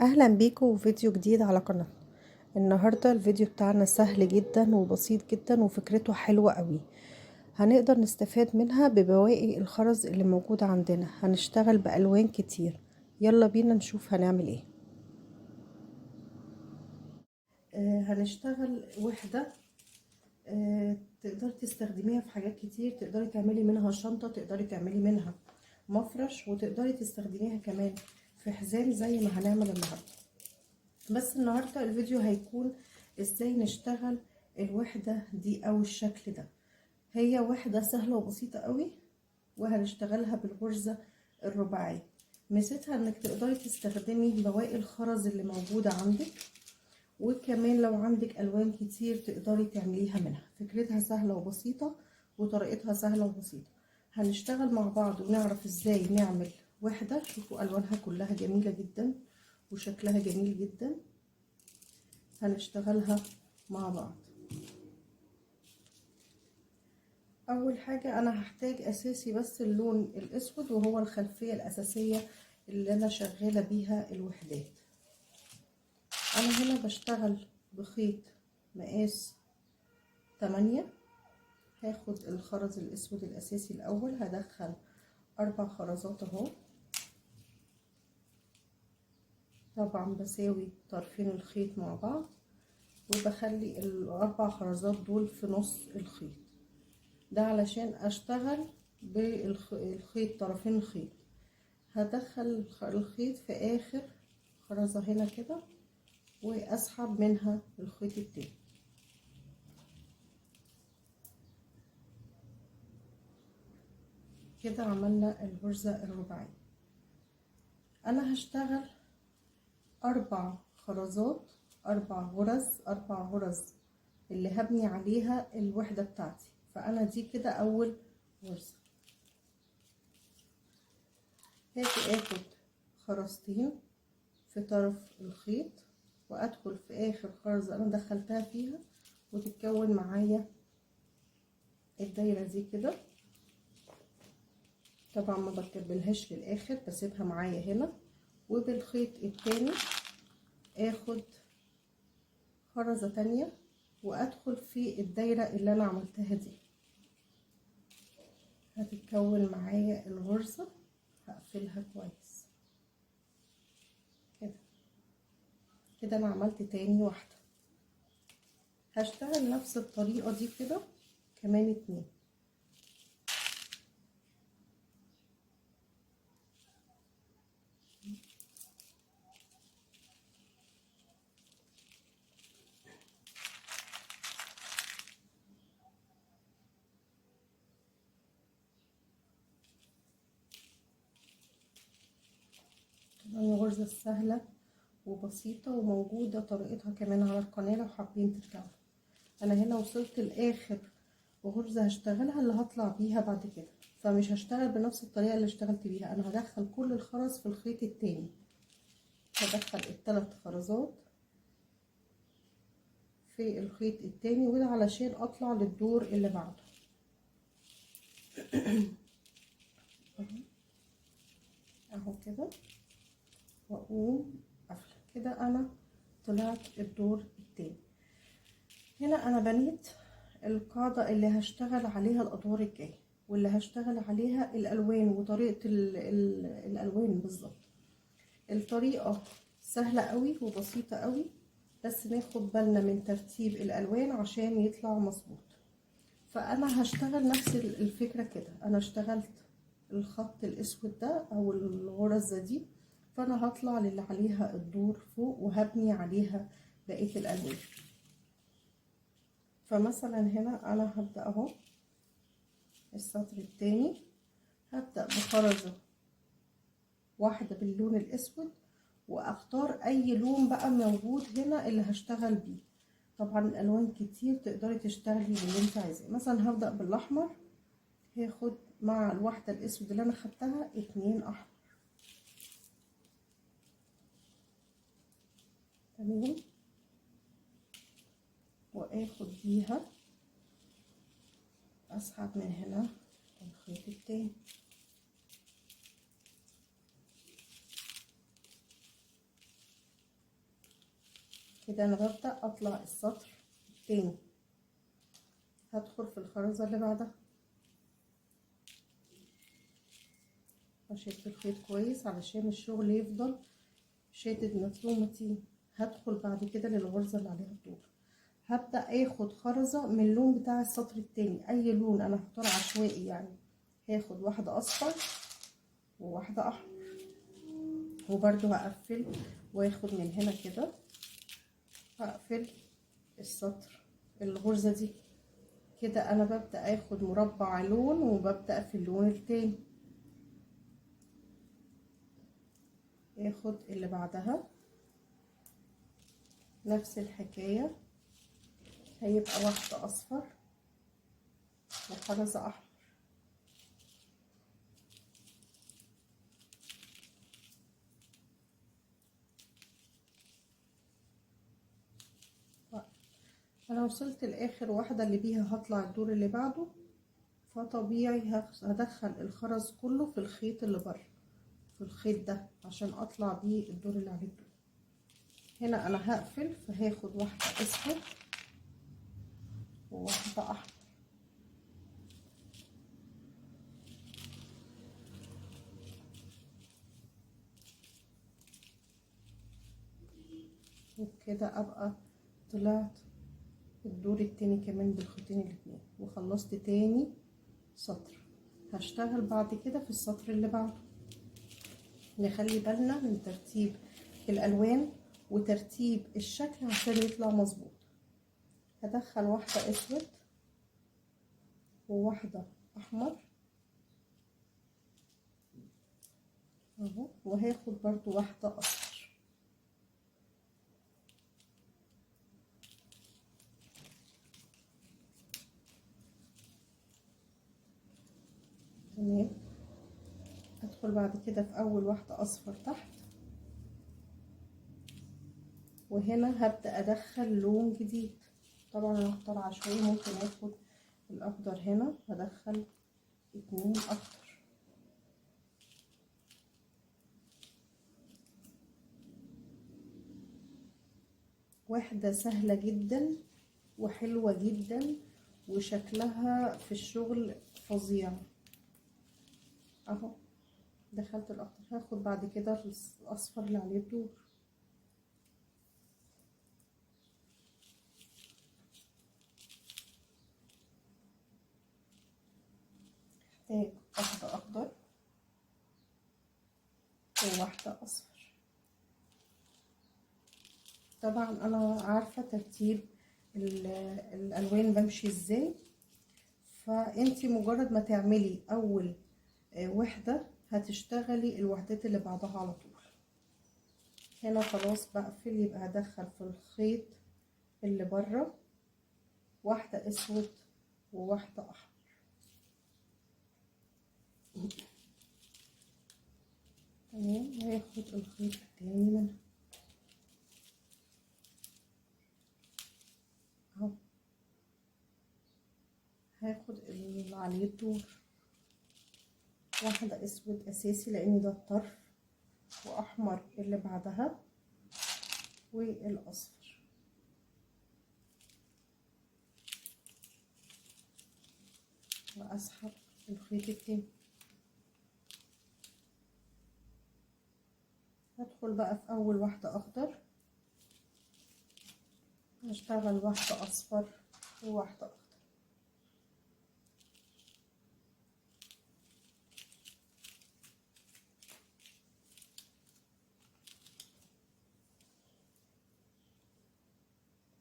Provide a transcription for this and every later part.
اهلا بيكم في فيديو جديد على قناتنا. النهارده الفيديو بتاعنا سهل جدا وبسيط جدا وفكرته حلوة قوي. هنقدر نستفاد منها ببواقي الخرز اللي موجودة عندنا. هنشتغل بألوان كتير. يلا بينا نشوف هنعمل ايه. هنشتغل وحدة. تقدري تستخدميها في حاجات كتير. تقدري تعملي منها شنطة، تقدري تعملي منها مفرش، وتقدري تستخدميها كمان في حزام زي ما هنعمل النهارده. بس النهاردة الفيديو هيكون ازاي نشتغل الوحدة دي او الشكل ده. هي وحدة سهلة وبسيطة قوي، وهنشتغلها بالغرزة الرباعية. ميزتها انك تقدري تستخدمي بواقي الخرز اللي موجودة عندك، وكمان لو عندك الوان كتير تقدري تعمليها منها. فكرتها سهلة وبسيطة وطريقتها سهلة وبسيطة. هنشتغل مع بعض ونعرف ازاي نعمل وحدة. شوفوا الوانها كلها جميلة جدا وشكلها جميل جدا. هنشتغلها مع بعض. اول حاجة انا هحتاج اساسي بس اللون الاسود، وهو الخلفية الاساسية اللي انا شغالة بيها الوحدات. انا هنا بشتغل بخيط مقاس 8. هاخد الخرز الاسود الاساسي الاول، هدخل 4 خرزات اهو. طبعا بساوي طرفين الخيط مع بعض، وبخلي ال4 خرزات دول في نص الخيط ده علشان اشتغل بالخيط طرفين الخيط. هدخل الخيط في اخر خرزة هنا كده، واسحب منها الخيط التاني كده. عملنا الغرزة الرباعية. انا هشتغل 4 خرزات، 4 غرز اللي هبني عليها الوحدة بتاعتي. فانا دي كده اول غرزة. هاجي اخد خرزتين في طرف الخيط، وادخل في اخر خرزة انا دخلتها فيها، وتتكون معايا الدايرة دي كده. طبعا ما بكملهاش للاخر، بسيبها معايا هنا. وبالخيط التاني اخد خرزة تانية وادخل في الدايرة اللي انا عملتها دي. هتتكون معايا الغرزة. هقفلها كويس كده. كده انا عملت تاني واحدة. هشتغل نفس الطريقة دي كده كمان 2. الغرزة السهلة وبسيطة وموجودة طريقتها كمان على القناة لو حابين ترجعوا. انا هنا وصلت لاخر غرزة هشتغلها اللي هطلع بيها بعد كده، فمش هشتغل بنفس الطريقة اللي اشتغلت بيها. انا هدخل كل الخرز في الخيط التاني. هدخل ال3 خرزات في الخيط التاني، وده علشان اطلع للدور اللي بعده. اهو كده، واقوم قافله كده. انا طلعت الدور التاني. هنا انا بنيت القاعدة اللي هشتغل عليها الادوار الجاية، واللي هشتغل عليها الالوان وطريقة الالوان بالظبط. الطريقة سهلة قوي وبسيطة قوي، بس ناخد بالنا من ترتيب الالوان عشان يطلع مظبوط. فانا هشتغل نفس الفكرة كده. انا اشتغلت الخط الاسود ده او الغرزة دي، فانا هطلع للي عليها الدور فوق وهبني عليها بقية الالوان. فمثلا هنا انا هبدأ اهو السطر التاني، هبدأ بخرزة واحدة باللون الاسود، واختار اي لون بقى موجود هنا اللي هشتغل بيه. طبعا الالوان كتير، تقدري تشتغلي باللي انت عايزاه. مثلا هبدأ بالاحمر، هاخد مع الواحدة الاسود اللي انا خدتها 2 احمر. تمام. واخد بيها اسحب من هنا الخيط التاني. كده انا ببدأ اطلع السطر التاني، هدخل في الخرزة اللي بعدها، هشد الخيط كويس علشان الشغل يفضل شادد متين متين. هدخل بعد كده للغرزة اللي عليها الدور، هبدأ اخد خرزة من اللون بتاع السطر التاني، اي لون انا هختار عشوائي يعني. هاخد واحدة اصفر وواحدة احمر، وبرده هقفل واخد من هنا كده، هقفل السطر الغرزة دي كده. انا ببدأ اخد مربع لون وببدأ في اللون التاني، اخد اللي بعدها نفس الحكاية، هيبقى واحدة اصفر وخرزة احمر، انا وصلت لاخر واحدة اللي بيها هطلع الدور اللي بعده، فطبيعي هدخل الخرز كله في الخيط اللي بره، في الخيط ده عشان اطلع بيه الدور اللي عليه الدور. هنا انا هقفل، فهاخد واحدة اسود وواحدة احمر، وبكده ابقى طلعت الدور التاني كمان بالخيطين الاتنين، وخلصت تاني سطر. هشتغل بعد كده في السطر اللي بعده. نخلي بالنا من ترتيب الالوان وترتيب الشكل عشان يطلع مظبوط. هدخل واحدة اسود وواحدة احمر اهو، وهاخد برضو واحدة اصفر. تمام، هدخل بعد كده في اول واحدة اصفر تحت، وهنا هبدأ ادخل لون جديد. طبعا انا هختار عشوائي، ممكن اخد الاخضر هنا، هدخل 2 اخضر، واحدة سهلة جدا وحلوة جدا وشكلها في الشغل فظيع اهو. دخلت الاخضر، هاخد بعد كده الاصفر اللي عليه الدور، هحتاج واحدة اخضر وواحدة اصفر. طبعا انا عارفة ترتيب الالوان بمشي ازاي، فانتي مجرد ما تعملي اول وحدة هتشتغلي الوحدات اللي بعدها على طول. هنا خلاص بقفل، يبقى هدخل في الخيط اللي بره واحدة اسود وواحدة احمر. تمام، هاخد الخيط التاني منها اهو، هاخد اللي عليه الدور واحدة اسود اساسي لان ده الطرف، واحمر اللي بعدها والاصفر، واسحب الخيط التاني. هدخل بقى في اول واحدة اخضر، هشتغل واحدة اصفر وواحدة اخضر،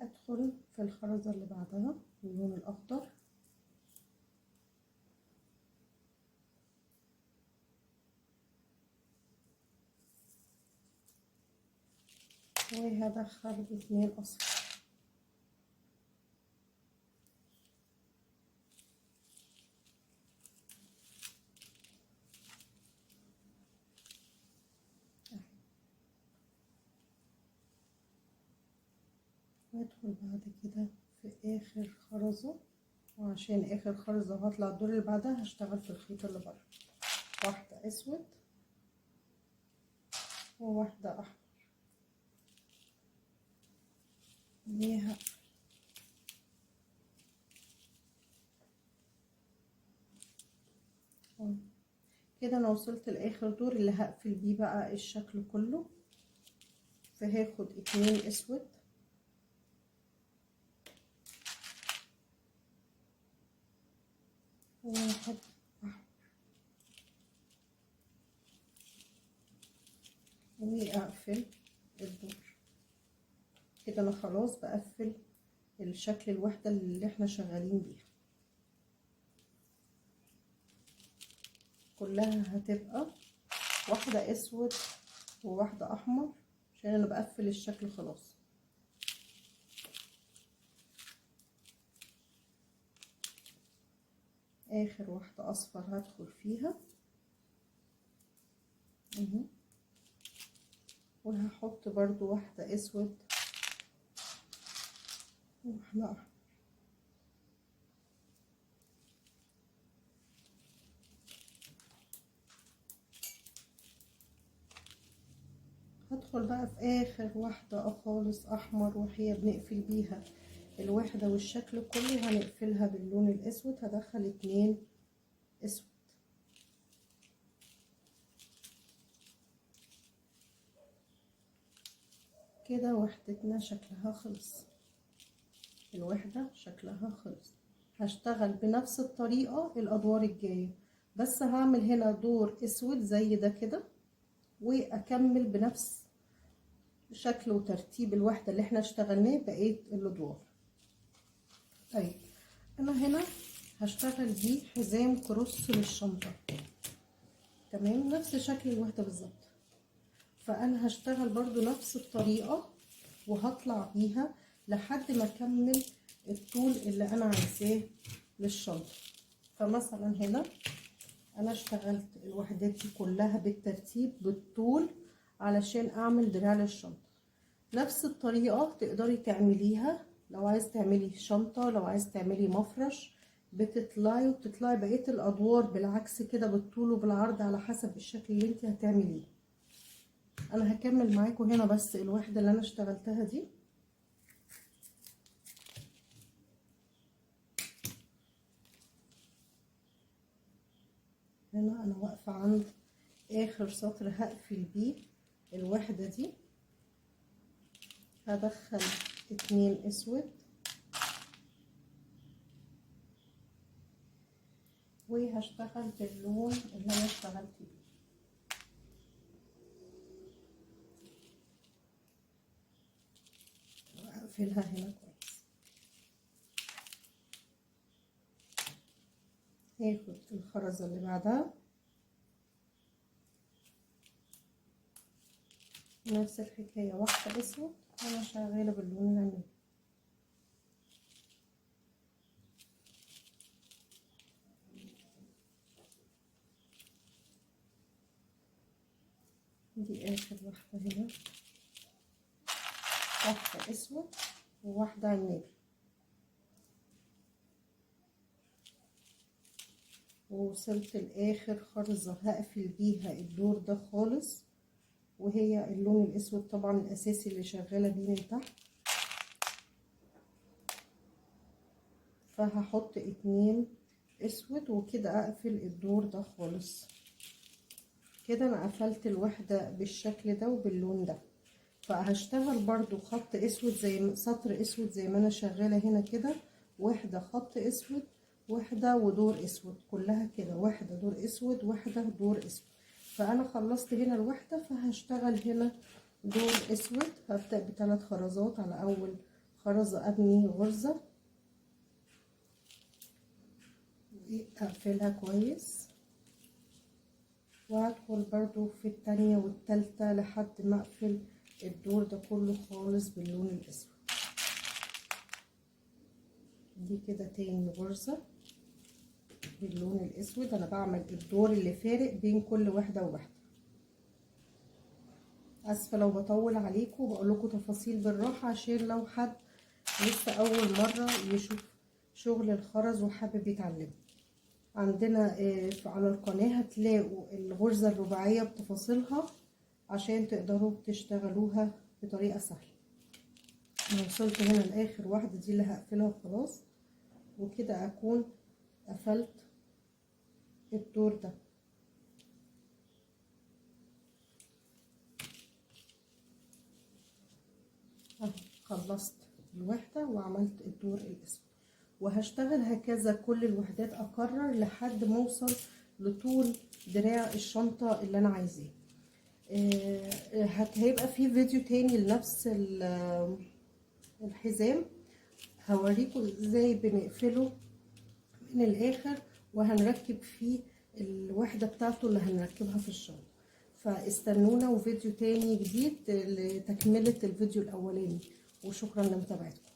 ادخل في الخرزة اللي بعدها باللون الاخضر، وهدخل 2 اصفر. وادخل بعد كده في اخر خرزة، وعشان اخر خرزة هطلع الدور اللي بعدها هشتغل في الخيط اللي بره واحدة اسود وواحدة احمر، كده انا وصلت لاخر دور اللي هقفل بيه بقى الشكل كله. فهاخد 2 اسود، واحد احمر، واقفل الدور كده. انا خلاص بقفل الشكل الوحدة اللي احنا شغالين بيها كلها، هتبقى واحدة اسود وواحدة احمر عشان انا بقفل الشكل خلاص. اخر واحدة اصفر هدخل فيها وهحط برضو واحدة اسود وواحدة احمر. هدخل بقى في اخر واحدة خالص احمر، وهي بنقفل بيها الوحدة والشكل كله، هنقفلها باللون الاسود. هدخل 2 اسود كده. وحدتنا شكلها خلص، الوحدة شكلها خلص. هشتغل بنفس الطريقة الادوار الجاية، بس هعمل هنا دور اسود زي ده كده، واكمل بنفس شكل وترتيب الوحدة اللي احنا اشتغلناه بقية الادوار. طيب انا هنا هشتغل بيه حزام كروس للشنطة، تمام نفس شكل الوحدة بالظبط. فانا هشتغل برضو نفس الطريقة وهطلع بيها لحد ما اكمل الطول اللي انا عايزاه للشنطة. فمثلا هنا انا اشتغلت الوحدات دي كلها بالترتيب بالطول علشان اعمل دراع للشنطة. نفس الطريقة تقدري تعمليها لو عايز تعملي شنطة، لو عايز تعملي مفرش، بتطلعي وبتطلعي بقية الادوار بالعكس كده بالطول وبالعرض على حسب الشكل اللي انت هتعمليه. انا هكمل معاكم هنا بس الوحدة اللي انا اشتغلتها دي. هنا انا واقفة عند اخر سطر هقفل بيه الوحدة دي. هدخل 2 اسود وهشتغل باللون اللي انا اشتغلت بيه. واقفلها هنا كويس. هاخد الخرزة اللي بعدها نفس الحكاية، واحدة اسود وانا شغالة باللون العنب. دي اخر واحدة هنا، واحدة اسود وواحدة عنب. ووصلت لاخر خرزة هقفل بيها الدور ده خالص، وهي اللون الاسود طبعا الاساسي اللي شغالة بيه من تحت. فهحط 2 اسود وكده اقفل الدور ده خالص كده. انا قفلت الوحدة بالشكل ده وباللون ده. فهشتغل برضو خط اسود زي سطر اسود زي ما انا شغالة هنا كده، واحدة خط اسود، واحدة ودور اسود، كلها كده واحدة دور اسود، واحدة دور اسود. فانا خلصت هنا الوحدة، فهشتغل هنا دور اسود. هبدأ ب3 خرزات. على اول خرزة ابني غرزة اقفلها كويس، وهدخل برضو في التانية والتالتة لحد ما اقفل الدور ده كله خالص باللون الاسود. دي كده تاني غرزة باللون الاسود. انا بعمل الدور اللي فارق بين كل واحدة وواحدة. اسفة لو بطول عليكم وبقول لكم تفاصيل بالراحة عشان لو حد لسه اول مرة يشوف شغل الخرز وحابب يتعلم. عندنا على القناة هتلاقوا الغرزة الرباعية بتفاصيلها عشان تقدروا تشتغلوها بطريقة سهلة. انا وصلت هنا لاخر واحدة دي اللي هقفلها خلاص، وكده اكون قفلت الدور ده. خلصت الوحدة وعملت الدور الاسود، وهشتغل هكذا كل الوحدات، اكرر لحد ما اوصل لطول دراع الشنطة اللي انا عايزاه. هيبقى في فيديو تاني لنفس الحزام، هوريكم ازاي بنقفله من الاخر وهنركب فيه الوحدة بتاعته اللي هنركبها في الشنطة. فاستنونا وفيديو تاني جديد لتكملة الفيديو الاولاني، وشكرا لمتابعتكم.